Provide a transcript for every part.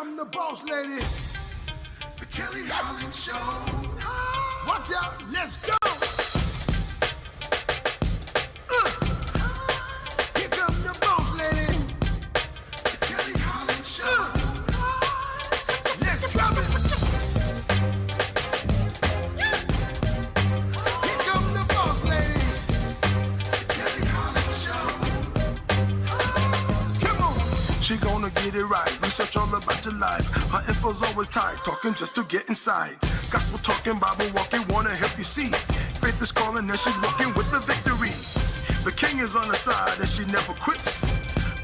come the boss lady, the Kelly Holland Show. Watch out, let's go. Here come the boss lady, the Kelly Holland Show. Let's drop it. Here come the boss lady, the Kelly Holland Show. Come on. She gonna get it right. Research all about your life. Her info's always tight. Talking just to get inside. Gospel talking, Bible walking, wanna help you see. Faith is calling and she's walking with the victory. The king is on her side and she never quits.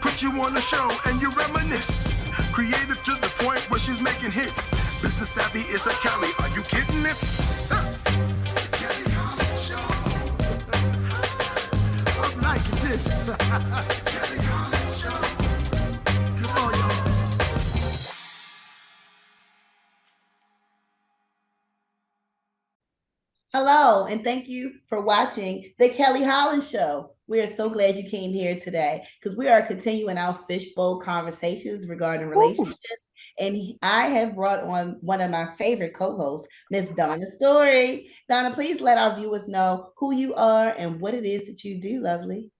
Put you on the show and you reminisce. Creative to the point where she's making hits. Business savvy is a Kelly. Are you kidding this? Kelly Holland Show. I'm liking this. Kelly Holland Show. Come on, y'all. Hello, and thank you for watching The Kelly Holland Show. We are so glad you came here today because we are continuing our fishbowl conversations regarding relationships. And I have brought on one of my favorite co-hosts, Miss Donna Story. Donna, please let our viewers know who you are and what it is that you do, lovely.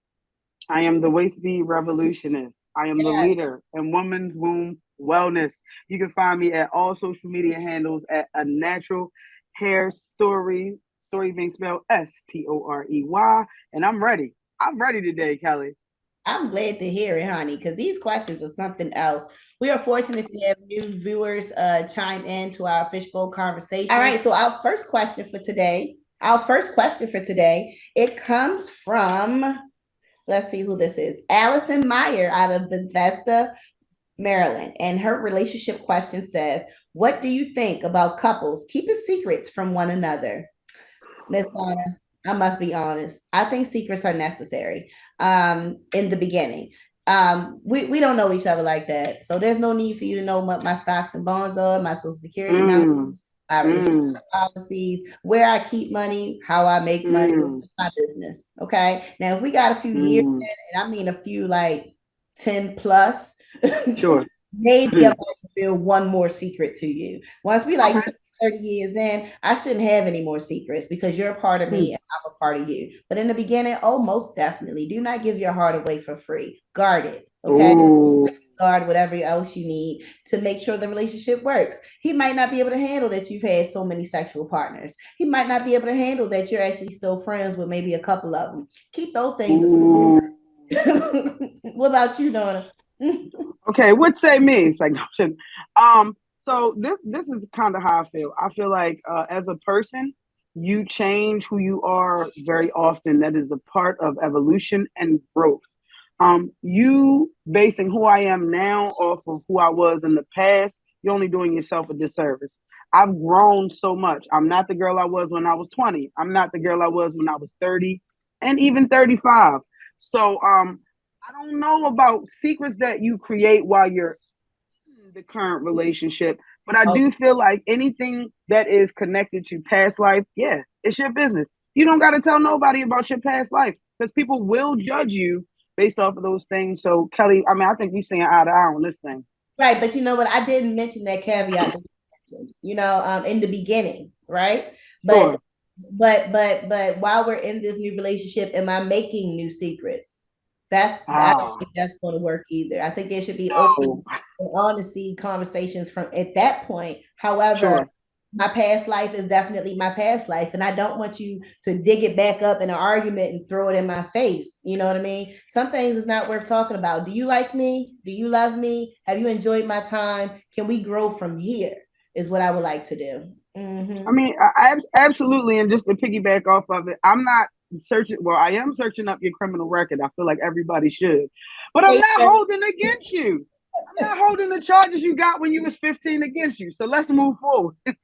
I am the Waist Bee Revolutionist. I am the leader in women's womb wellness. You can find me at all social media handles at A Natural Hair Story being spelled S-T-O-R-E-Y. And I'm ready. I'm ready today, Kelly. I'm glad to hear it, honey, because these questions are something else. We are fortunate to have new viewers chime in to our fishbowl conversation. All right, so our first question for today, it comes from, let's see who this is, Allison Meyer out of Bethesda, Maryland. And her relationship question says, what do you think about couples keeping secrets from one another? Miss Donna, I must be honest. I think secrets are necessary in the beginning. We don't know each other like that. So there's no need for you to know what my stocks and bonds are, my social security numbers, my relationship policies, where I keep money, how I make money. It's my business. Okay. Now, if we got a few years in, and I mean a few like 10 plus, sure. Maybe I might reveal one more secret to you. Once we like 30 years in, I shouldn't have any more secrets because you're a part of me and I'm a part of you. But in the beginning, most definitely. Do not give your heart away for free. Guard it. Okay. Guard whatever else you need to make sure the relationship works. He might not be able to handle that you've had so many sexual partners. He might not be able to handle that you're actually still friends with maybe a couple of them. Keep those things. What about you, Donna? Okay, what say me? It's like, so this is kind of how I feel. I feel like as a person, you change who you are very often. That is a part of evolution and growth. You basing who I am now off of who I was in the past, you're only doing yourself a disservice. I've grown so much. I'm not the girl I was when I was 20. I'm not the girl I was when I was 30 and even 35. So I don't know about secrets that you create while you're in the current relationship, but I do feel like anything that is connected to past life, yeah, it's your business. You don't got to tell nobody about your past life because people will judge you based off of those things. So, Kelly, I mean, I think we're seeing eye to eye on this thing. Right, but you know what? I didn't mention that caveat that you mentioned, in the beginning, right? But while we're in this new relationship, am I making new secrets? I don't think that's going to work either. I think there should be open and honesty conversations from at that point. However, my past life is definitely my past life, and I don't want you to dig it back up in an argument and throw it in my face. You know what I mean? Some things is not worth talking about. Do you like me? Do you love me? Have you enjoyed my time? Can we grow from here? Is what I would like to do. I mean, I absolutely, and just to piggyback off of it, I'm not searching. Well, I am searching up your criminal record. I feel like everybody should, but I'm not holding against you. I'm not holding the charges you got when you was 15 against you. So let's move forward. You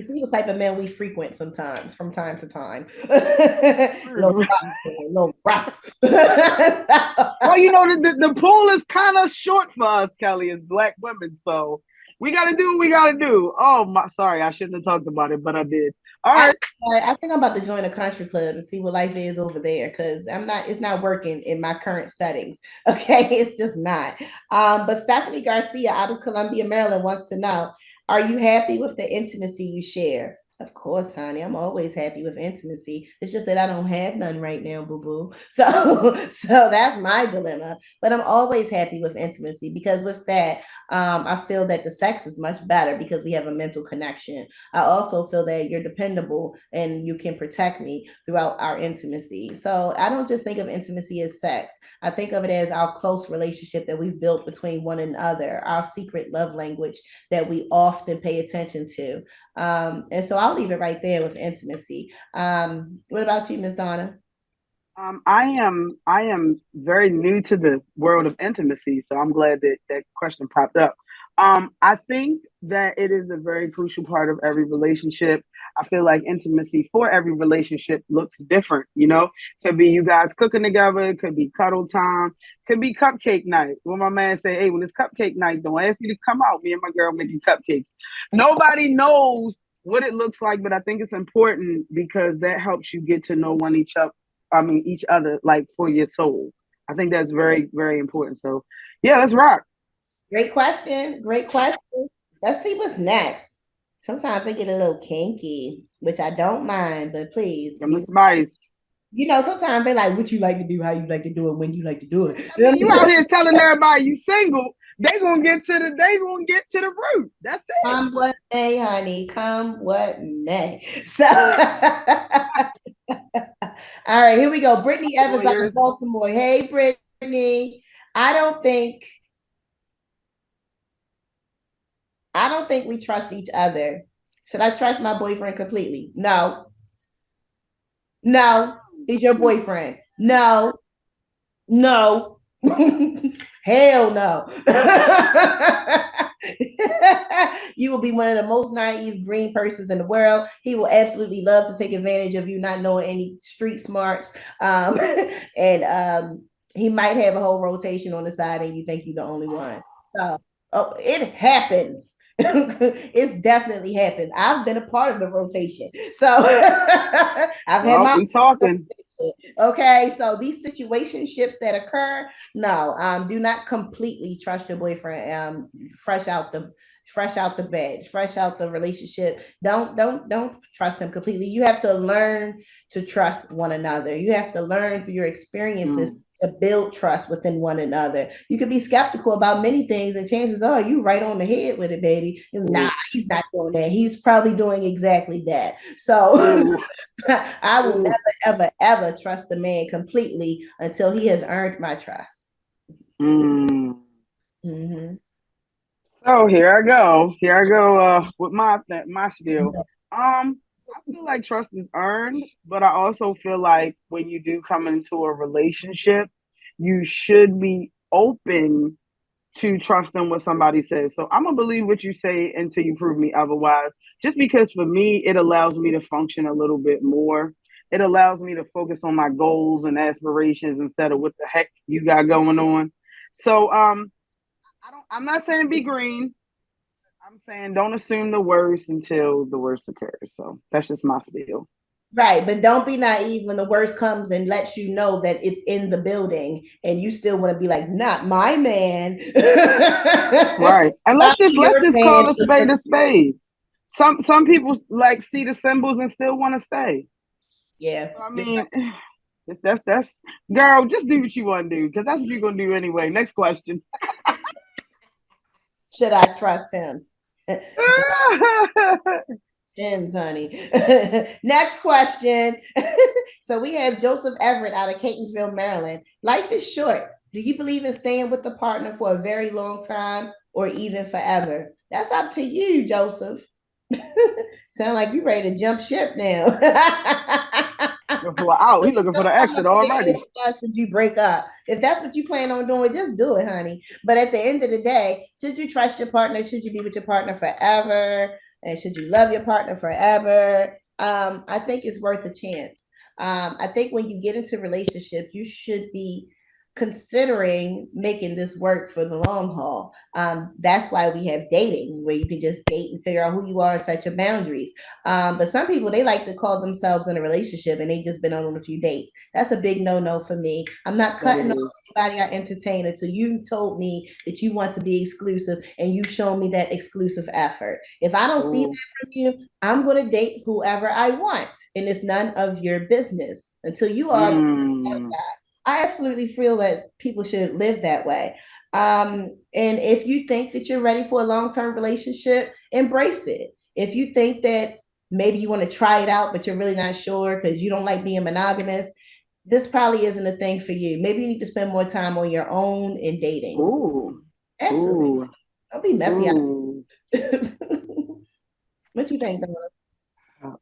see what type of men we frequent sometimes, from time to time. A little rough. Well, you know, the pool is kind of short for us, Kelly, as Black women. So we got to do what we got to do. Oh, sorry, I shouldn't have talked about it, but I did. All right. I think I'm about to join a country club and see what life is over there because it's not working in my current settings. Okay, it's just not. But Stephanie Garcia out of Columbia, Maryland wants to know, are you happy with the intimacy you share? Of course, honey. I'm always happy with intimacy. It's just that I don't have none right now, boo boo. So that's my dilemma. But I'm always happy with intimacy because with that, I feel that the sex is much better because we have a mental connection. I also feel that you're dependable and you can protect me throughout our intimacy. So I don't just think of intimacy as sex. I think of it as our close relationship that we've built between one another, our secret love language that we often pay attention to. And so I'll leave it right there with intimacy. What about you, Miss Donna? I am very new to the world of intimacy, so I'm glad that that question popped up. I think that it is a very crucial part of every relationship. I feel like intimacy for every relationship looks different. Could be you guys cooking together, it could be cuddle time, could be cupcake night. When my man say, "Hey, when it's cupcake night, don't ask me to come out. Me and my girl making cupcakes." Nobody knows what it looks like, but I think it's important because that helps you get to know one each other. I mean, each other, like for your soul. I think that's very, very important. So, yeah, let's rock. Great question. Great question. Let's see what's next. Sometimes I get a little kinky, which I don't mind, but please, From the spice. sometimes they like what you like to do, how you like to do it, when you like to do it. I mean, you out here telling everybody you single. They gonna get to the root. That's it. Come what may, honey. Come what may. So, all right, here we go. Brittany Evans out of Lawyers. Baltimore. Hey, Brittany. I don't think I don't think we trust each other. Should I trust my boyfriend completely? No. No. He's your boyfriend. No. No. Hell no. You will be one of the most naive green persons in the world. He will absolutely love to take advantage of you not knowing any street smarts. And he might have a whole rotation on the side and you think you're the only one. So it happens. It's definitely happened. I've been a part of the rotation. So I've had Well, my we talking. okay, so these situationships that occur, no, do not completely trust your boyfriend. Fresh out the bed, fresh out the relationship. Don't trust him completely. You have to learn to trust one another. You have to learn through your experiences to build trust within one another. You could be skeptical about many things, and chances are you right on the head with it, baby. Nah, he's not doing that. He's probably doing exactly that. So I will never, ever, ever trust a man completely until he has earned my trust. Mm-hmm. So here I go. Here I go with my spiel. I feel like trust is earned, but I also feel like when you do come into a relationship, you should be open to trusting what somebody says. So I'm gonna believe what you say until you prove me otherwise. Just because for me, it allows me to function a little bit more. It allows me to focus on my goals and aspirations instead of what the heck you got going on. So I'm not saying be green. I'm saying don't assume the worst until the worst occurs. So that's just my spiel. Right, but don't be naive when the worst comes and lets you know that it's in the building, and you still want to be like, "Not my man." Right, and let's Not just let's your just man. call a spade a spade. Some people like see the symbols and still want to stay. Yeah, I mean, that's girl. Just do what you want to do because that's what you're gonna do anyway. Next question. should I trust him? Depends, honey. Next question. So we have Joseph Everett out of Catonsville, Maryland. Life is short. Do you believe in staying with the partner for a very long time or even forever? That's up to you, Joseph. Sound like you ready to jump ship now. Out. He looking for the exit already. Should you break up? If that's what you plan on doing, just do it, honey. But at the end of the day, should you trust your partner? Should you be with your partner forever? And should you love your partner forever? I think it's worth a chance. I think when you get into relationships, you should be considering making this work for the long haul. That's why we have dating, where you can just date and figure out who you are and set your boundaries. But some people, they like to call themselves in a relationship and they just been on a few dates. That's a big no-no for me. I'm not cutting off anybody I entertain until you told me that you want to be exclusive and you show me that exclusive effort. If I don't see that from you, I'm going to date whoever I want, and it's none of your business until you are the guy. I absolutely feel that people should live that way. And if you think that you're ready for a long-term relationship, embrace it. If you think that maybe you want to try it out, but you're really not sure because you don't like being monogamous, this probably isn't a thing for you. Maybe you need to spend more time on your own in dating. Ooh. Absolutely. Ooh. Don't be messy. Ooh. What you think, Donna?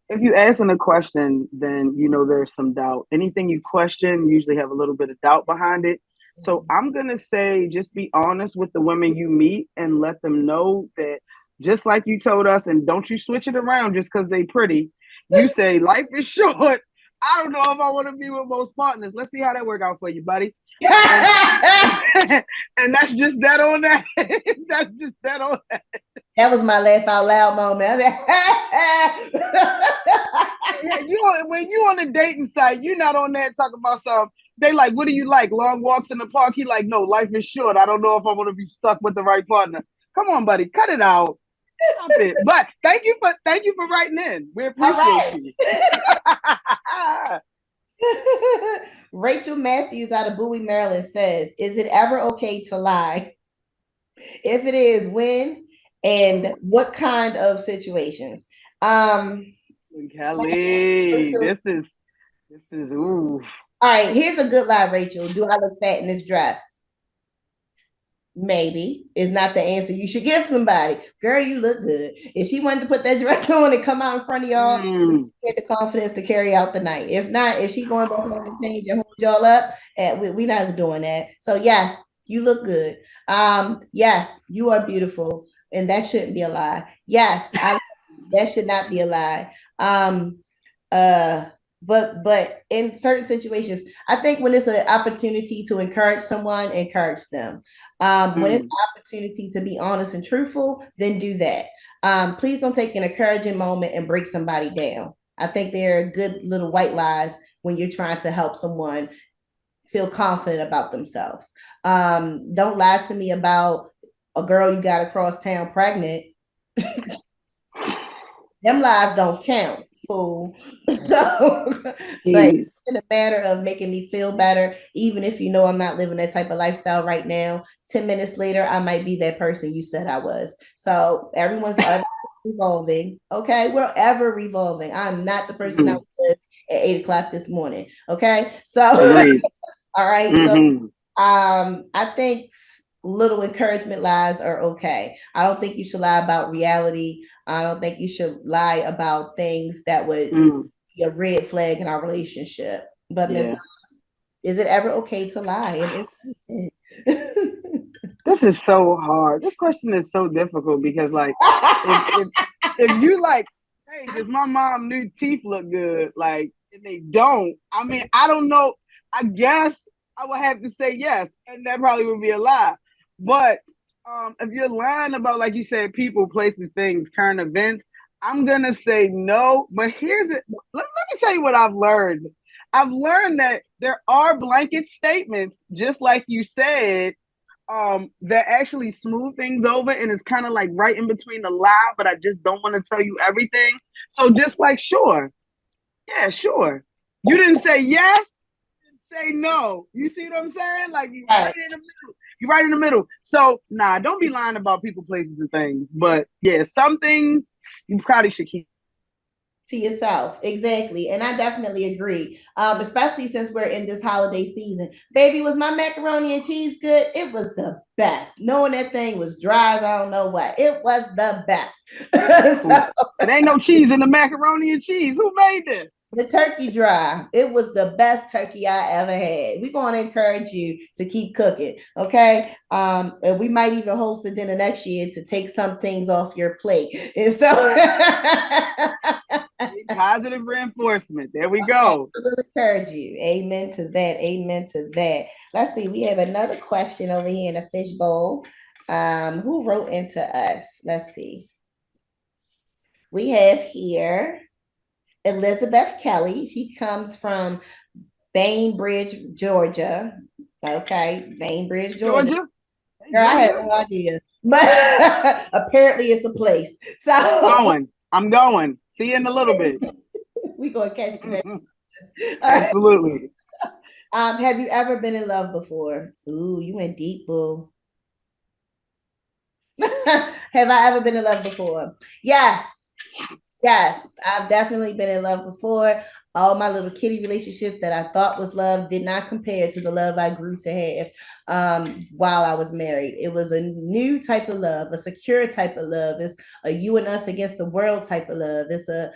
If you asking a question, then you know there's some doubt. Anything you question usually have a little bit of doubt behind it. So I'm gonna say, just be honest with the women you meet and let them know that, just like you told us, and don't you switch it around just because they pretty. You say life is short. I don't know if I want to be with most partners. Let's see how that work out for you, buddy. And that's just that on that. That's just that on that. That was my laugh out loud moment. When you on a dating site, you're not on there talking about something. They like, what do you like? Long walks in the park? He like, no, life is short. I don't know if I want to be stuck with the right partner. Come on, buddy, cut it out. Stop it. But thank you for writing in. We appreciate you. Rachel Matthews out of Bowie, Maryland says, is it ever okay to lie? If it is, when and what kind of situations? Kelly, this is ooh. All right, here's a good lie, Rachel. Do I look fat in this dress? Maybe is not the answer you should give somebody. Girl, you look good. If she wanted to put that dress on and come out in front of y'all, she had the confidence to carry out the night. If not, if she going back home and change and hold y'all up, we're not doing that. So yes, you look good. Yes, you are beautiful, and that shouldn't be a lie. Yes, that should not be a lie. But in certain situations, I think when it's an opportunity to encourage someone, encourage them. When it's an opportunity to be honest and truthful, then do that. Please don't take an encouraging moment and break somebody down. I think they're good little white lies when you're trying to help someone feel confident about themselves. Don't lie to me about a girl you got across town pregnant. Them lies don't count, fool. So, but it's in a matter of making me feel better, even if you know I'm not living that type of lifestyle right now. 10 minutes later, I might be that person you said I was. So everyone's ever revolving. Okay, we're ever revolving. I'm not the person I was at 8:00 this morning. Okay, so all right. So I think little encouragement lies are okay. I don't think you should lie about reality. I don't think you should lie about things that would be a red flag in our relationship. But Ms. Is it ever okay to lie? This is so hard. This question is so difficult because, like, if you like, hey, does my mom new teeth look good? Like, and they don't. I mean, I don't know. I guess I would have to say yes, and that probably would be a lie. But if you're lying about, like you said, people, places, things, current events, I'm gonna say no. But here's it. Let me tell you what I've learned. I've learned that there are blanket statements, just like you said, that actually smooth things over, and it's kind of like right in between the lie, but I just don't want to tell you everything. So just like, sure. Yeah, sure. You didn't say yes, you didn't say no. You see what I'm saying? Like, you're right in the middle. You're right in the middle. So, nah, don't be lying about people, places, and things. But yeah, some things you probably should keep to yourself. Exactly. And I definitely agree. Especially since we're in this holiday season. Baby, was my macaroni and cheese good? It was the best. Knowing that thing was dry as I don't know what. It was the best. So, it ain't no cheese in the macaroni and cheese. Who made this? The turkey drive. It was the best turkey I ever had. We're going to encourage you to keep cooking. Okay. And we might even host a dinner next year to take some things off your plate. And so Positive reinforcement. There we go. I will encourage you. Amen to that. Amen to that. Let's see. We have another question over here in the fishbowl. Who wrote into us? Let's see. We have here Elizabeth Kelly. She comes from Bainbridge, Georgia. Okay, Bainbridge, Georgia. Georgia? Girl, I had no idea, but apparently it's a place. So I'm going. See you in a little bit. We gonna catch you next. Absolutely. Have you ever been in love before? Ooh, you went deep, boo. Have I ever been in love before? Yes. Yes, I've definitely been in love before. All my little kitty relationships that I thought was love did not compare to the love I grew to have while I was married. It was a new type of love, a secure type of love. It's a you and us against the world type of love. It's a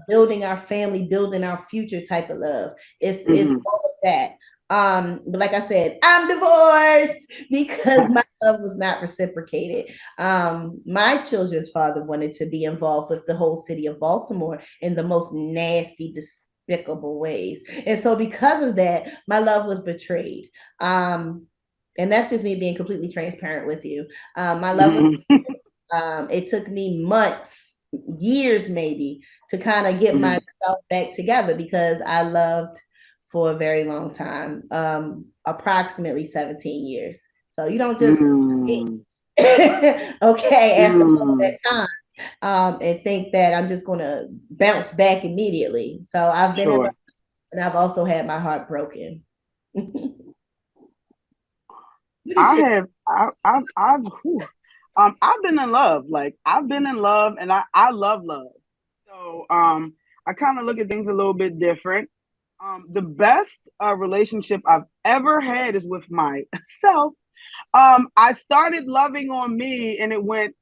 building our family, building our future type of love. It's all of that. But like I said, I'm divorced because my love was not reciprocated. My children's father wanted to be involved with the whole city of Baltimore in the most nasty, despicable ways. And so because of that, my love was betrayed. And that's just me being completely transparent with you. My love was it took me months, years maybe, to kind of get myself back together because I loved for a very long time, approximately 17 years. So you don't just okay after all that time and think that I'm just going to bounce back immediately. So I've been in love, and I've also had my heart broken. I've been in love. Like I've been in love, and I love love. So I kind of look at things a little bit different. The best relationship I've ever had is with myself. I started loving on me, and it went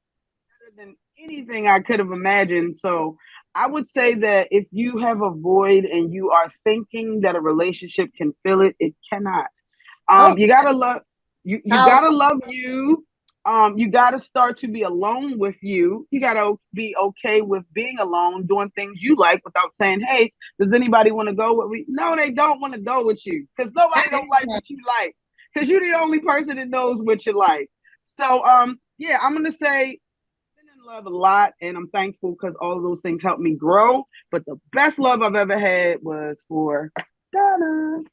better than anything I could have imagined. So I would say that if you have a void and you are thinking that a relationship can fill it, it cannot. You gotta love you. You gotta love you. You gotta start to be alone with you. You gotta be okay with being alone, doing things you like without saying, "Hey, does anybody want to go with me?" No, they don't want to go with you because nobody don't like what you like. Because you're the only person that knows what you like. So, yeah, I'm gonna say I've been in love a lot, and I'm thankful because all of those things helped me grow. But the best love I've ever had was for Donna.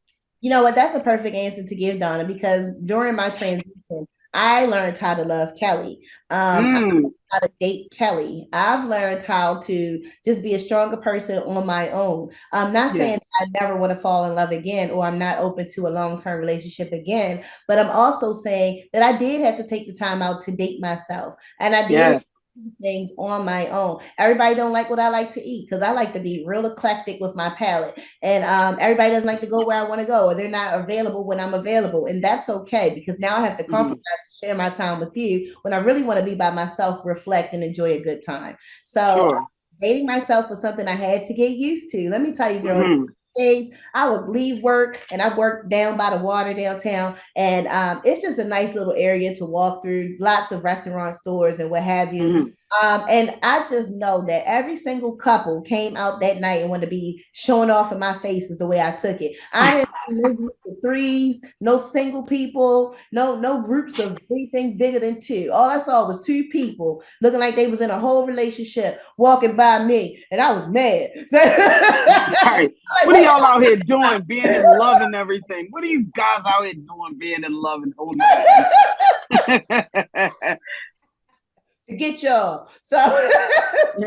You know what? That's a perfect answer to give, Donna, because during my transition, I learned how to love Kelly. I learned how to date Kelly. I've learned how to just be a stronger person on my own. I'm not saying I never want to fall in love again or I'm not open to a long-term relationship again, but I'm also saying that I did have to take the time out to date myself. And I did these things on my own. Everybody don't like what I like to eat because I like to be real eclectic with my palate. And everybody doesn't like to go where I want to go, or they're not available when I'm available. And that's okay because now I have to compromise and share my time with you when I really want to be by myself, reflect, and enjoy a good time. So dating myself was something I had to get used to. Let me tell you, girl. Days I would leave work and I worked down by the water downtown, and it's just a nice little area to walk through, lots of restaurant stores and what have you. And I just know that every single couple came out that night and wanted to be showing off in my face is the way I took it. I didn't see no groups of threes, no single people, no groups of anything bigger than two. All I saw was two people looking like they was in a whole relationship walking by me, and I was mad. So, what are y'all out here doing, being in love and everything? What are you guys out here doing, being in love and holding to get y'all. So I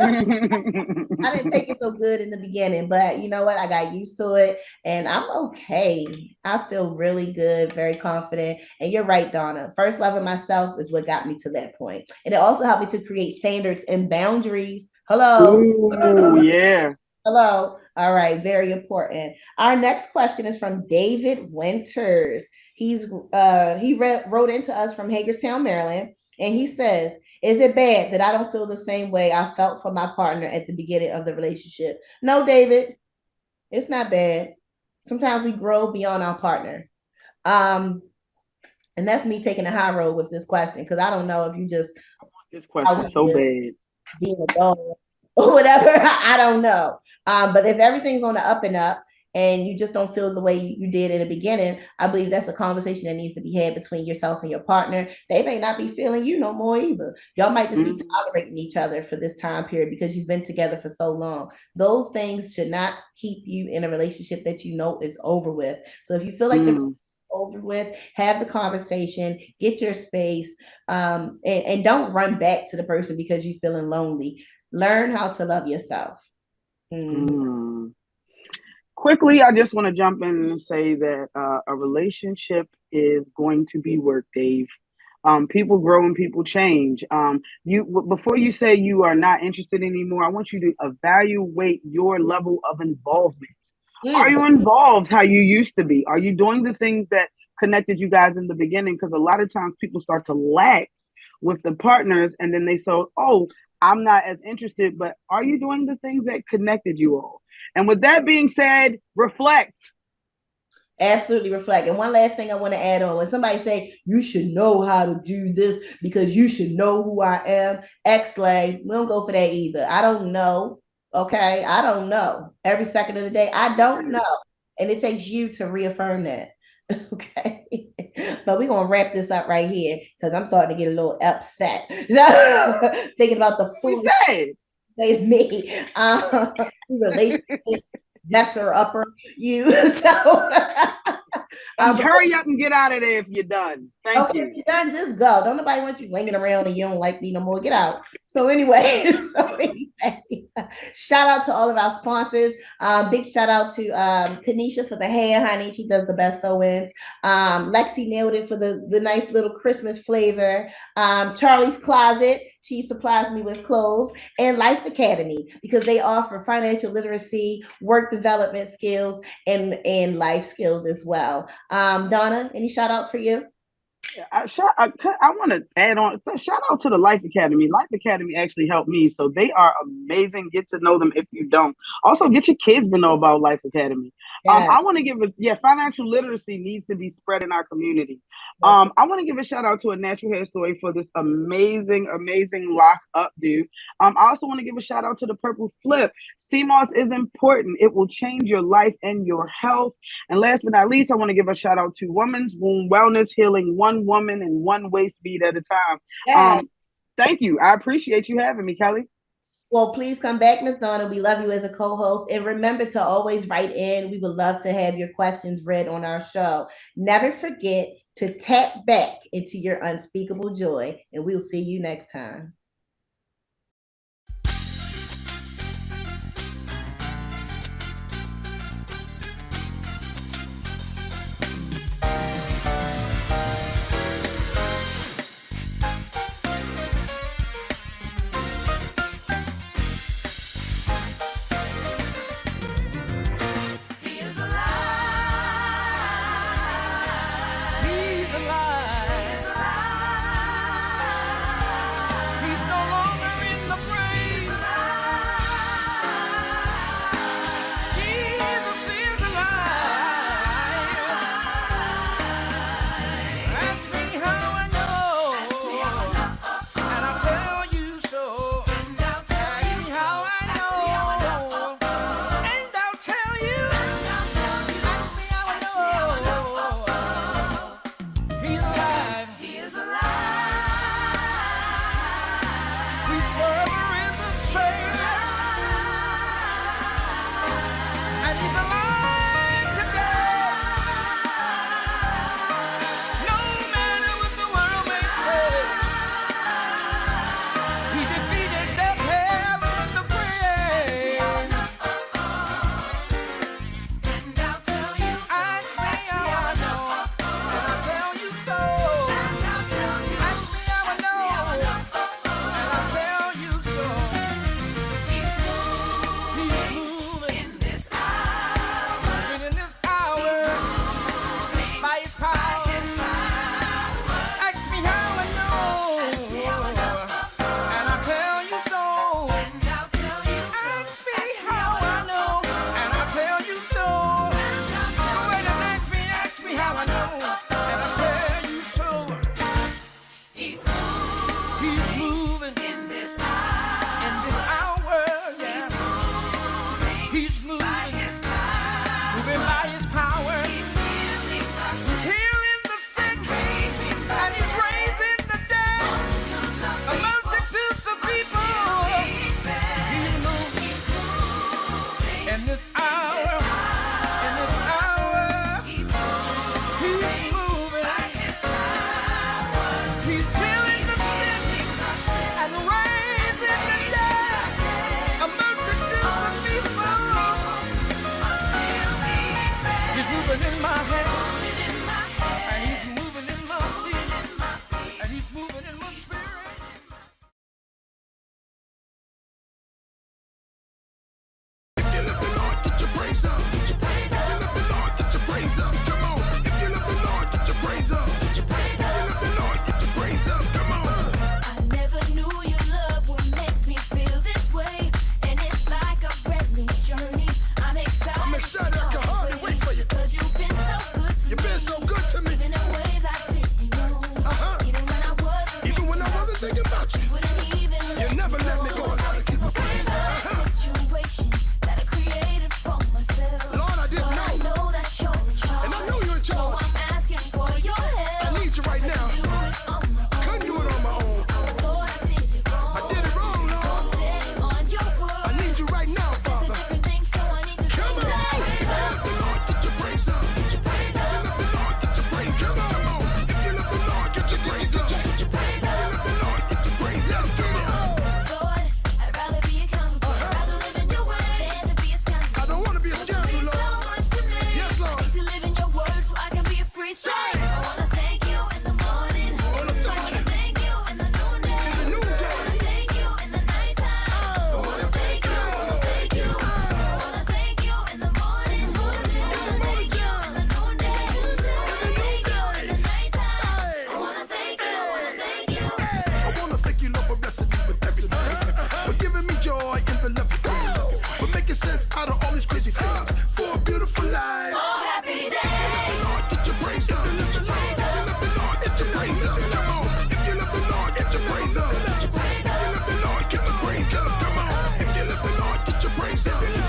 didn't take it so good in the beginning, but you know what? I got used to it and I'm okay. I feel really good, very confident. And you're right, Donna. First loving myself is what got me to that point. And it also helped me to create standards and boundaries. Hello. Ooh, yeah. Hello. All right. Very important. Our next question is from David Winters. He wrote into us from Hagerstown, Maryland. And he says, is it bad that I don't feel the same way I felt for my partner at the beginning of the relationship? No, David. It's not bad. Sometimes we grow beyond our partner. And that's me taking the high road with this question, because I don't know if you just This question so bad. being a dog or whatever. I don't know. But if everything's on the up and up and you just don't feel the way you did in the beginning, I believe that's a conversation that needs to be had between yourself and your partner. They may not be feeling you no more either. Y'all might just be tolerating each other for this time period because you've been together for so long. Those things should not keep you in a relationship that you know is over with. So if you feel like the relationship over with, have the conversation, get your space, and don't run back to the person because you're feeling lonely. Learn how to love yourself. Quickly, I just want to jump in and say that a relationship is going to be work, Dave. People grow and people change. Before you say you are not interested anymore, I want you to evaluate your level of involvement. Are you involved how you used to be? Are you doing the things that connected you guys in the beginning? Because a lot of times people start to lax with the partners and then they say, oh, I'm not as interested, but are you doing the things that connected you all? And with that being said, reflect. Absolutely reflect. And one last thing I want to add on, when somebody say you should know how to do this because you should know who I am, X-Lay, we don't go for that either. I don't know. Okay. I don't know. Every second of the day, I don't know. And it takes you to reaffirm that. Okay. But we're gonna wrap this up right here because I'm starting to get a little upset. So, thinking about the food say to me. Relationship messer upper you. So hurry up and get out of there if you're done. Thank you. If you're done, just go. Don't nobody want you hanging around and you don't like me no more. Get out. So anyway, shout out to all of our sponsors. Big shout out to Kanisha for the hair, honey. She does the best sew-ins. Lexi nailed it for the nice little Christmas flavor. Charlie's Closet. She supplies me with clothes, and Life Academy, because they offer financial literacy, work development skills, and life skills as well. Donna, any shout outs for you? I want to add on. Shout out to the Life Academy. Life Academy actually helped me, so they are amazing. Get to know them if you don't. Also, get your kids to know about Life Academy. Yes. I want to give financial literacy needs to be spread in our community. I want to give a shout out to A Natural Hair Story for this amazing lock up dude. I also want to give a shout out to the Purple Flip. CMOS is important. It will change your life and your health. And last but not least, I want to give a shout out to Women's Womb Wellness Healing, one woman and one waist bead at a time. Yes. Thank you. I appreciate you having me, Kelly. Well, please come back, Ms. Donna. We love you as a co-host. And remember to always write in. We would love to have your questions read on our show. Never forget to tap back into your unspeakable joy. And we'll see you next time. He's moving in my head, and he's moving in my feet, and he's moving in my spirit. If you love the Lord, get your praise up. Get your praise up. If you love the Lord, get your praise up. Come on. If you love the Lord, get your praise up. Get your praise up. If you love the Lord, get your praise up. Come on. I never knew your love would make me feel this way, and it's like a brand new journey. I'm excited. I'm excited. I can hardly wait for you. 'Cause you've been so good to me. You've been so good to me. Even in ways I didn't know. Even when I wasn't thinking about you. Wouldn't even You never let me go. I gotta keep a praise. situation that I created for myself. Lord, I didn't know. I know that you're in charge. And I know you're in charge. So I'm asking for your help. I need you right now. Do it on my own. Couldn't do it on my own. Lord, I did it wrong. I did it wrong, So I'm Lord. standing on your word. I need you right now, It's a Father. different thing, so I need to Come say, on. If you love the Lord, get your praise up. Get your praise up. If you love the Lord, get your praise up. Come on. If you love the Lord, get your praise up. Get your praise up. If you love the Lord, get your praise up. Come on. Lord, I'd rather be accountable. I'd rather live in your way than to be a scoundrel. I don't want to be a scoundrel, Means so Lord. much to me. Yes, Lord. I need to live in your word so I can be a free slave. I wanna thank you in the morning. I wanna thank I wanna thank you in the noonday. In the noonday. I wanna thank you in the nighttime. I wanna thank you. I wanna thank you. I wanna thank you in the morning. I wanna thank you in the noonday. I wanna thank you in the nighttime. I wanna thank you. I wanna thank you. I wanna thank you, Lord, for blessing me with everything, for giving me joy in the love of God, for making sense out of all these crazy things, for a beautiful life. Oh, happy day. Lord, get your praise up. If you love the Lord, get your praise up. Come on. If you love the Lord, get your praise up. If you love the Lord, get your praise up. Come on. If you love the Lord, get your praise up. If you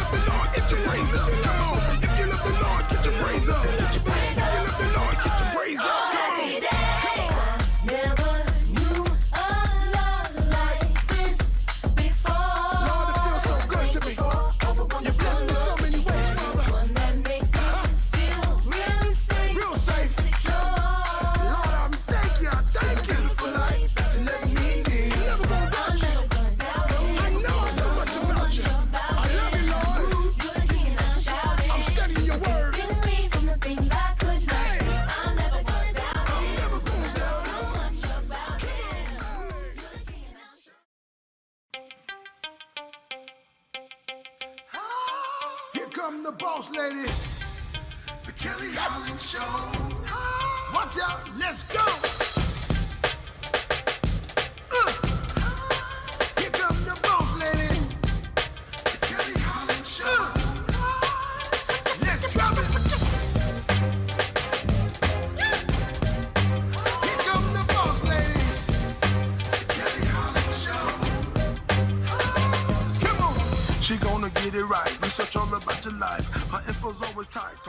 love the Lord, get your praise up. Come on. If you love the Lord, get your praise up. If you love the Lord, get your praise up. Come on. Happy day. Never knew a love like this before. Lord, it feels so good to me. You bless me so many ways, Father. One that makes me feel real safe. Real safe. Secure. Lord, I'm thank you for life that you let me live. Never gonna doubt you. Never gonna doubt it. I know much about you. I love you, Lord. You're the king and I'm shouting. I'm studying your word. Killing me from the things I could not see. I'm never gonna doubt it. Never gonna doubt So much about it. You're the king and I'm shouting. Here come the boss lady, the Kelly Holland Show. Watch out, let's go. Here come the boss lady, the Kelly Holland Show. Let's drop it. Here come the boss lady, the Kelly Holland Show. Come on. She gonna get it right. Research all about your life. Her info's always tight. Talk